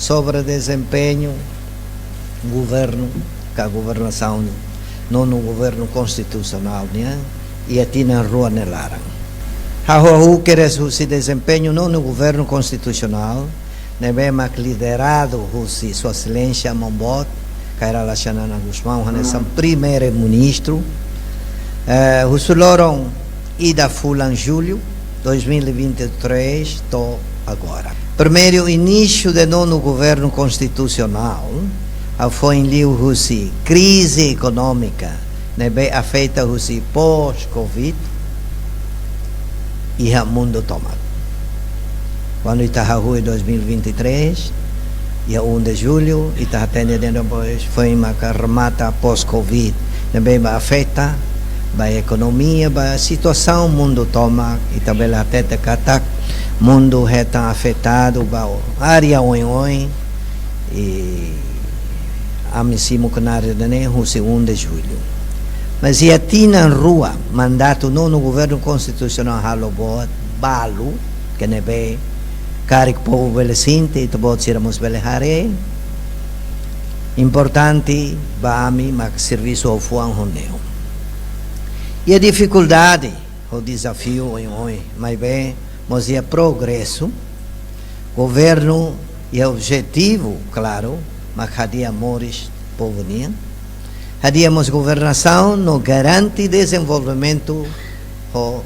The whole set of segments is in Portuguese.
sobre desempenho governo, que a governação não no governo constitucional, né? E aqui na rua Nelaran. O que se desempenho não no governo constitucional, né? Bem mais liderado por sua excelência Mombot, que era a Xanana Guzmão, o primeiro-ministro, o Suloron Ida Fulan Júlio, 2023, estou agora. Primeiro início do nono governo constitucional, foi em Liu Husi, crise econômica, né, bem afeta Husi pós-Covid, e o mundo tomado. Quando está a rua em 2023, e 1 de julho, e está atendendo depois, foi uma remata pós-Covid, né, bem afeta a economia, a situação, o mundo toma, e também até o mundo está afetado, a área oi, e a missimo que na área de 1 de julho. Mas e aqui na rua, mandato não no governo constitucional halobot, balo, que não é carico povo belecinte, e todos iremos belehare, importante, baami, mas serviço ao fuan honeu. E a dificuldade, o desafio, mas bem, mas é progresso, governo e objetivo, claro, mas hadia amores povo nian. Hadíamos governação no garante desenvolvimento ou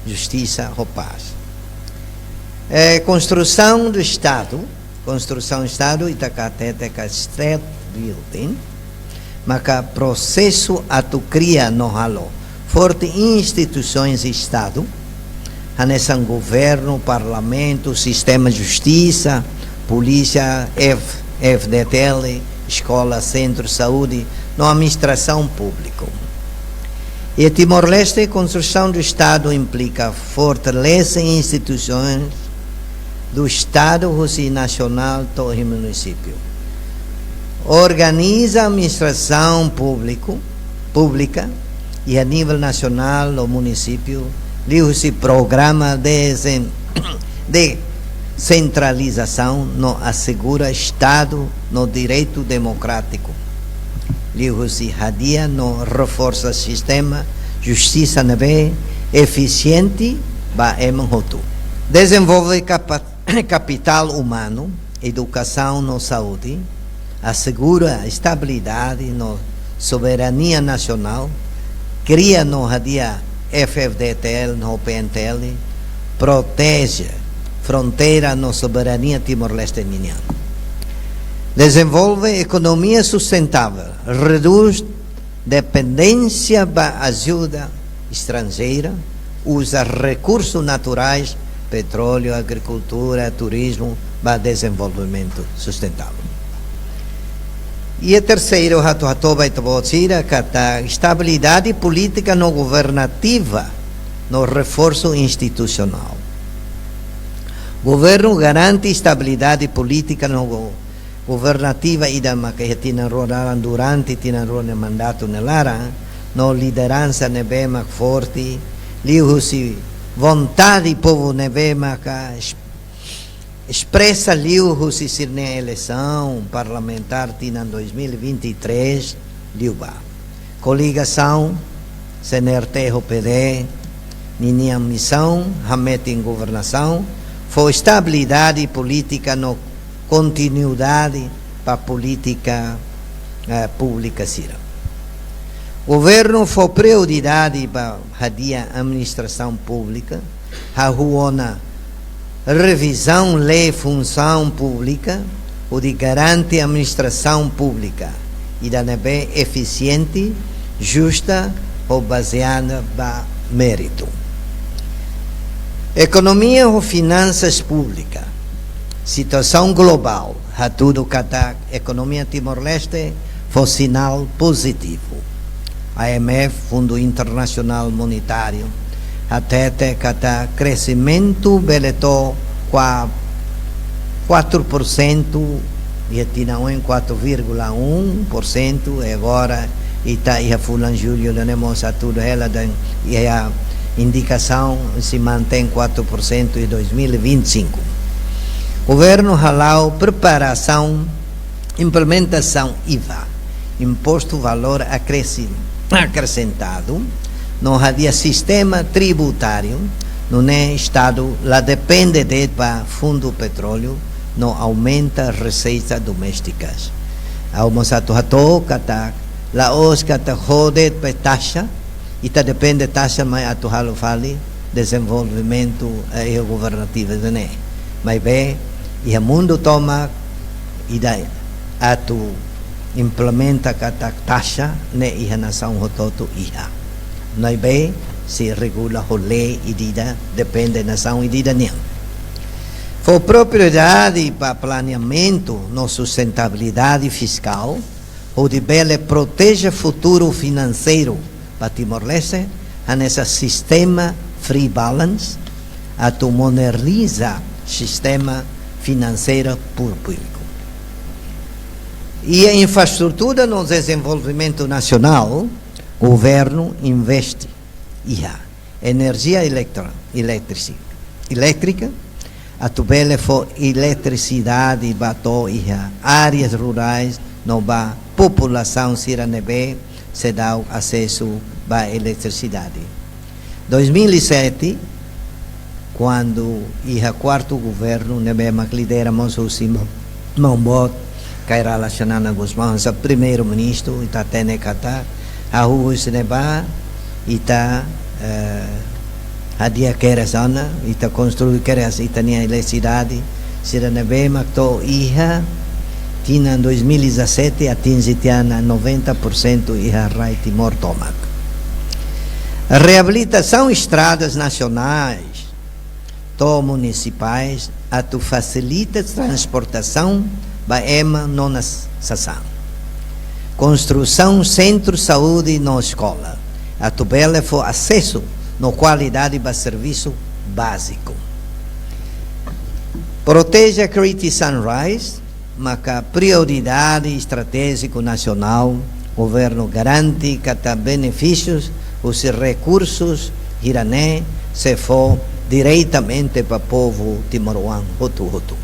justiça ou paz. Construção do Estado itacatete ka state building, mas processo atu cria no halo forte instituições de Estado, hanesan governo, parlamento, sistema de justiça, polícia, FDTL, escola, centro, saúde, na administração pública. E Timor-Leste, a construção do Estado implica fortalece instituições do Estado e nacional do município. Organiza a administração pública e a nível nacional o município liu-se programa de centralização no assegura Estado no direito democrático. Liu-se hadia no reforça sistema justiça nebe eficiente ba emanhotu. Desenvolve capital humano, educação no saúde, assegura estabilidade no soberania nacional, cria no hadia FFDTL no PNTL, protege fronteira no soberania Timor-Leste niniana. Desenvolve economia sustentável, reduz dependência da ajuda estrangeira, usa recursos naturais, petróleo, agricultura, turismo, para desenvolvimento sustentável. E a terceiro, estabilidade política não governativa no reforço institucional. O governo garante estabilidade política no governativa e da maquetina rural durante o mandato nelara, no liderança nebema forte, liu-se vontade do povo nebema expressa liu-se ser na eleição parlamentar tina 2023, liuba. Coligação, CNRT, PD, ninha missão, hamet em governação, foi estabilidade política no continuidade para a política pública sira. O governo foi prioridade para a administração pública, a ruona revisão lei função pública, o de garante a administração pública e da nebe eficiente, justa ou baseada em mérito. Economia ou finanças públicas. Situação global, a tudo cada economia Timor-Leste foi sinal positivo. IMF, Fundo Internacional Monetário, até cada crescimento beletou 4% e tinha em 4,1% e agora está e a Fulan Júlio temos a tudo ela e a indicação se mantém 4% em 2025. Governo halal preparação, implementação IVA, Imposto Valor Acrescentado, não havia sistema tributário, não é Estado, lá depende de fundo petróleo, não aumenta receitas domésticas. Almoçato hato kata, laos kata rodet pe taxa, e tá depende taxa mais atual fali desenvolvimento governativo, né? Mas bem, e o mundo toma e daí atu implementa kata taxa ne e a nação hototo iha. Nós bem se regula o lei e dida depende da nação e dida nem. For propriedade para planeamento na sustentabilidade fiscal, o de bele protege o futuro financeiro para Timor-Leste, nesse sistema free balance, a tu moderniza o sistema financeiro público. E a infraestrutura no desenvolvimento nacional, o governo investe em energia elétrica, a tubele for eletricidade bato e áreas rurais no ba população siranebe se dá acesso à eletricidade. 2007, quando o quarto governo nebe mak lideramos o Simão Mambot Kairala Xanana Guzmán, o primeiro-ministro, está tendo kata a rua Sineba, está a dia que era zona, está construído que era e tinha eletricidade, Siranebe Macto Iha, tinha em 2017 atingiu 90% Iha Rai Timor Tomac. A reabilitação estradas nacionais, municipais, a tu facilita a transportação baema nonas sação. Construção centro saúde na escola, a tu bela for acesso na qualidade do serviço básico. Protege a Crete Sunrise, mas a prioridade estratégica nacional, o governo garante que há benefícios, os recursos irané se for diretamente para o povo timoruano, Hutu.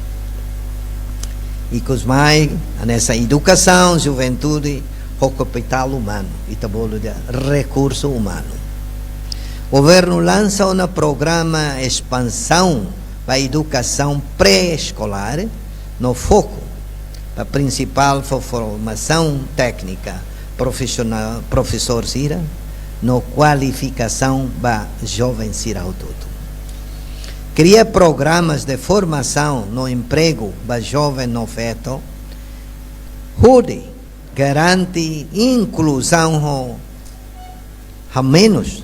E com os mais, nessa educação, juventude, o capital humano, e também recurso humano. O governo lança um programa de expansão para a educação pré-escolar, no foco a principal formação técnica profissional, professor Sira, no qualificação para jovens Sira todo. Cria programas de formação no emprego para jovem no feto, onde garante inclusão a menos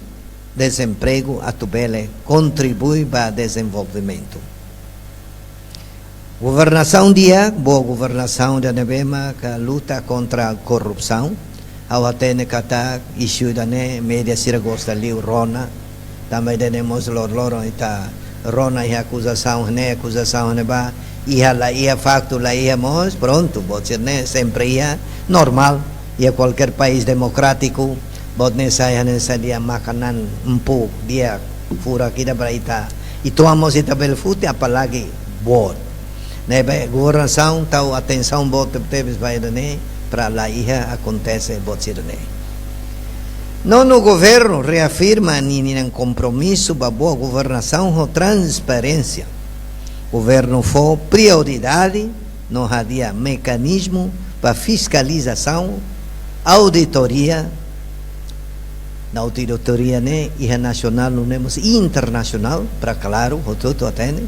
desemprego a tubele contribui para o desenvolvimento. Governação dia, boa governação da Nebema, que luta contra a corrupção, ao atene kata issue da ne media siragosta liu Rona, também temos loro ita Rona e acusação ne ba, ia facto la ia mos, pronto, pode ser ne sempre ia normal, ia qualquer país democrático, pode ne saia nessa dia makanan pouco dia fura kita para ita, itu amos ita belfute apalagi bot. Nebe governação tau atenção bot teves vai ne para lá ia acontece bot sirne. Nono governo reafirma em compromisso para boa governação ou transparência. Governo for prioridade, não havia mecanismo para fiscalização, auditoria, na auditoria né, e nacional, não temos internacional, para claro, o tudo atende.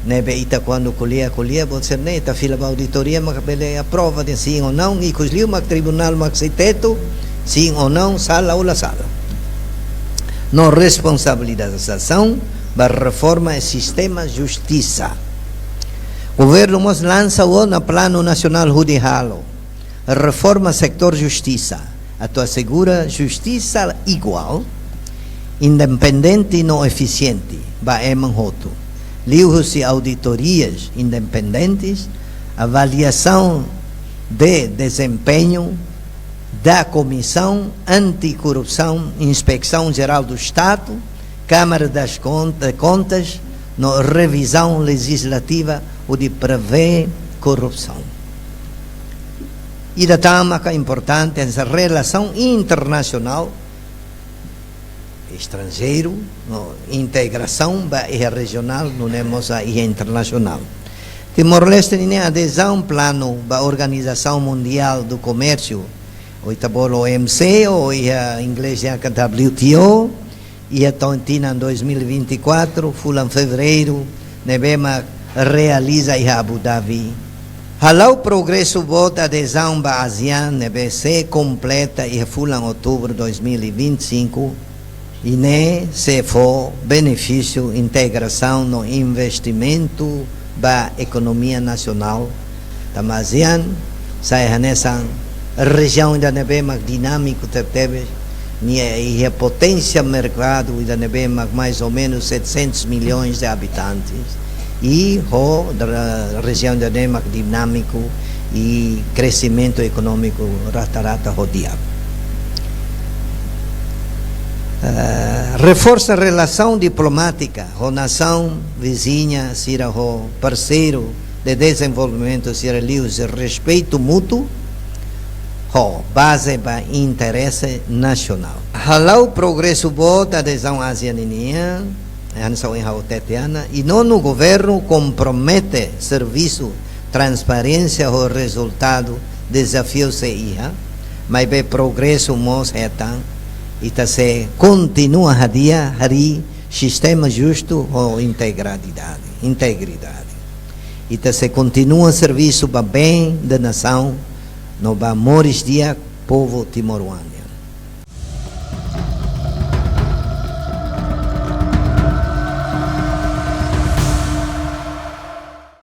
Nebe ita quando colhia, pode ser né, ita fila para auditoria, mas a prova de sim ou não, e cusliu mas tribunal mas se teto, sim ou não, sala ou la sala. No responsabilização para reforma do sistema justiça. O governo nos lança o na plano nacional judicial, reforma sector justiça, a tu assegura justiça igual, independente e não eficiente, ba emanhoto. Livros e auditorias independentes, avaliação de desempenho da Comissão Anticorrupção, Inspeção Geral do Estado, Câmara das Contas, na revisão legislativa ou de prever corrupção. E da tamaca importante essa relação internacional, estrangeiro, no, integração regional, não temos a internacional. Timor-Leste tem adesão plano da Organização Mundial do Comércio, o OMC, ou em inglês é a WTO, e a Tontina em 2024, em fevereiro, nebema realiza em Abu Dhabi. Halau progresso vota adesão da ASEAN, nebc completa e em outubro de 2025, e ne se for benefício integração no investimento da economia nacional da ASEAN, sai nessa região da nebema dinâmico teve e a potência mercado da nebema mais ou menos 700 milhões de habitantes e a região da nebema dinâmico e crescimento econômico rata rodeado. Reforça a relação diplomática com a nação vizinha, será o parceiro de desenvolvimento, será o respeito mútuo, base para interesse nacional. Halau progresso bota adesão ASEAN-Inian, e no governo compromete serviço, transparência o resultado, desafio CIA, mas bem progresso mos etan, e se continua a dia sistema justo ou integridade. E se continua serviço para bem da nação, no ba moris dia povo timoruano.